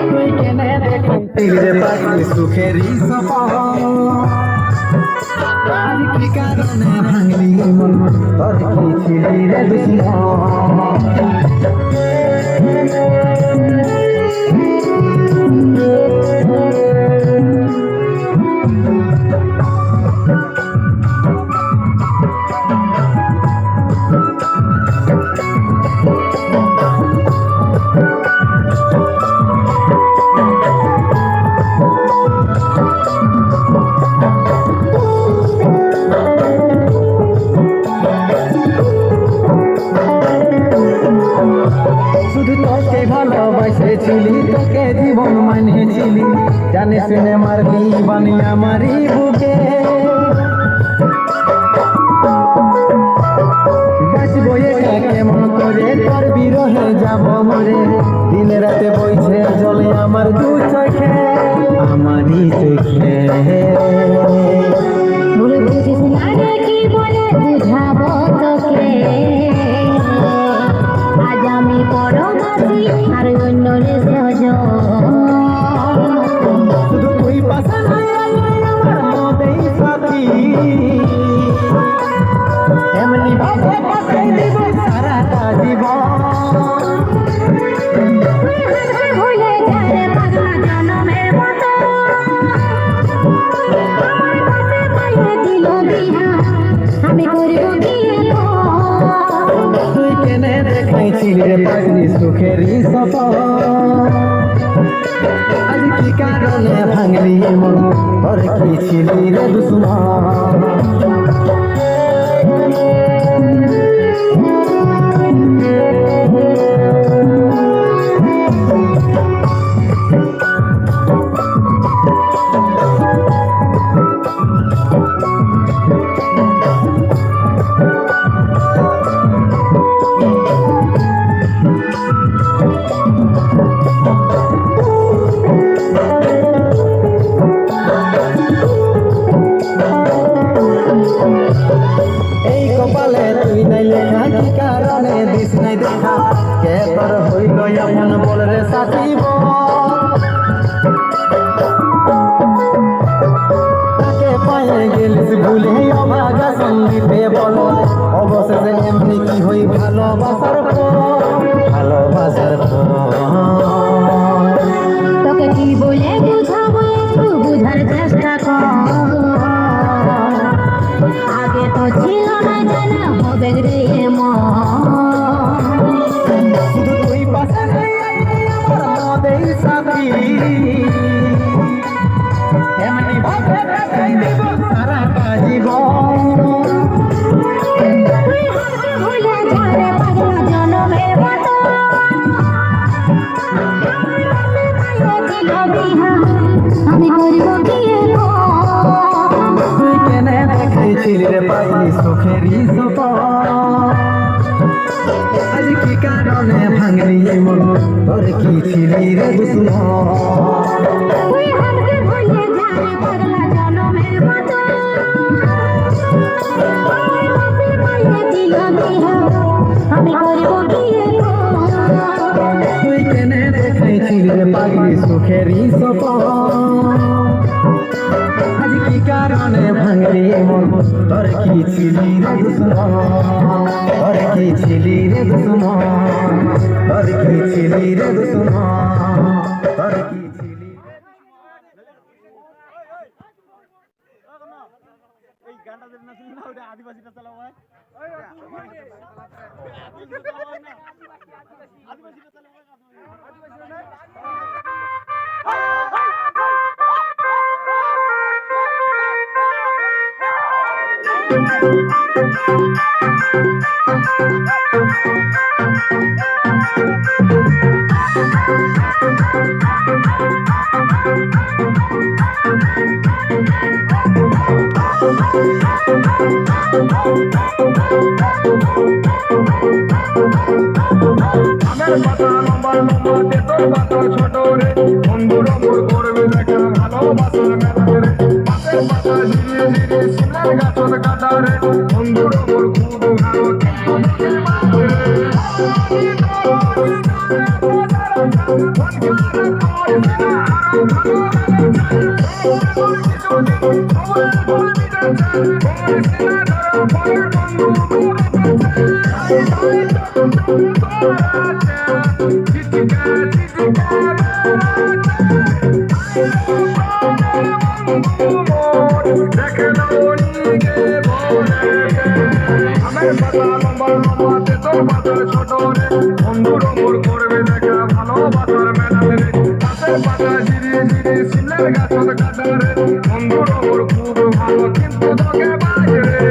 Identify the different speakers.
Speaker 1: তুই কেনে দেখাইছিলি রে পাগলি সুখেরই সপন আজ কি কারণে ভাঙলি মন তোর কি ছিলি রে দুশ্মন শুধু তোকে ভালোবাসেছিলি তোকে জীবন মানেছিলি জানে শুনে মারলি বানিয়ে আমারই বুকে বাঁচবো একা কেমন করে তোর বিরহে যাব মরে দিন রাতে বইছে জলে আমার দু চোখে আমারই চোখে
Speaker 2: ভুলে বুঝিস না রে কি বলে বুঝাবো তোকে আজ আমি পরমাসি আর অন্য রে সজন
Speaker 1: শুধু তুই পাশে নাই আমার মতেই সাথী এমনি ভাবে পাশে দিব সারাটা জীবন
Speaker 2: ভুলে যা রে পাগলা জনমের মতো আমার কাছে পাইয়ে দিল বিহা আমি করব কি
Speaker 1: তুই কেনে দেখাইছিলি রে পাগলি সুখেরই সপন আজ কি কারণে ভাঙলি মন তোর কি ছিলি রে দুশ্মন এই কপালে তুই নাই লেখা কি কারণে দিস নাই দেখা কে তোর হইল এমন বল রে সাথিব তাকে পায়ে গেলিস ভুলে অভাগা সন্দীপে বল অবশেষে এমনি কি হই ভালোবাসার
Speaker 2: তোকে কি বলে বুঝাবো একটু বুঝার চেষ্টা কর আগে তো ছিল না জানা হবে রে
Speaker 1: শুধু তুই পাশে নাই আমার মতেই সাথী এমনি ভাবে দেখাই দিব সারাটা জীবন
Speaker 2: ভুলে যা রে পাগলা জনমের মতো আমি করব কি
Speaker 1: তুই কেনে দেখাইছিলি রে পাগলি সুখেরই সপন আজ কি কারণে ভাঙলি মন তোর কি ছিলি রে দুশ্মন
Speaker 2: তুই আমাকে ভুলে যা রে পাগলা জনমের মতো আমি করব কি
Speaker 1: তুই কেনে দেখাইছিলি রে পাগলি সুখেরই সপন আজ কি কারণে ভাঙলি মন তোর কি ছিলি রে দুশ্মন তোর কি ছিলি রে দুশ্মন তোর কি ছিলি রে দুশ্মন তোর কি ছিলি
Speaker 3: এই গানটা যেন না শুনি না ওটা আদিবাসীটা চালাও ভাই আদিবাসীটা চালাও
Speaker 4: আমার পাতা লম্বা লম্বা তেতর পাতা ছোট রে বন্ধুর মোর করবে দেখা ভালোবাসার মেলা রে পাতের পাতা ধীরে ধীরে সিমলার গাছর কাটা রে বন্ধুর মোর খুব ভালো মন খারাপ করবি না আরো ভালো তোর কিছু দিন খবর করবি না করিস না ধরা পড় বন্ধু চিচিকা চিচিকা দেখে দৌড়িয়ে বলে আমের পাতা লম্বা লম্বা তেতর পাতা ছোট রে বন্ধুর ওপর করবে দেখা ভালোবাসার মেলা রে গাছের পাতা ঝিরি ঝিরি সিমলার গাছত কাটা রে বন্ধুর ওপর খুব ভালো কিন্তু তোকে বাজে রে